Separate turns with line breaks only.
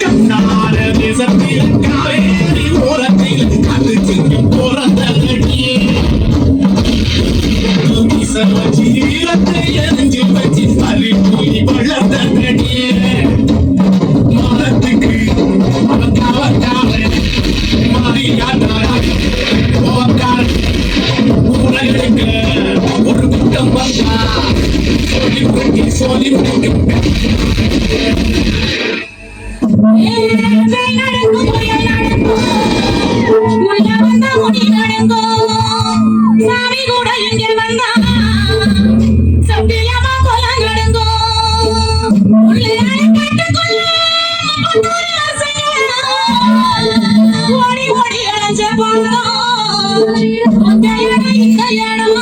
கண்ணார தேசத்தில் காவேரி ஓரத்தில் அது சிங்கம் போறதடியே சீரத்தை எரிஞ்சு வச்சு தலி கூலி வளர்த்தடியே மரத்துக்கு அவக்காவக்காவ மாறியாட்டாரா ஊரகளுக்கு ஒரு கூட்டம் வந்தா சொல்லி
நடக்கும் சாமி கூட எங்கே வந்தா சத்தியமா கொல நடக்கும் ஓடி ஓடி அழைச்ச போனோம் இந்த இடம்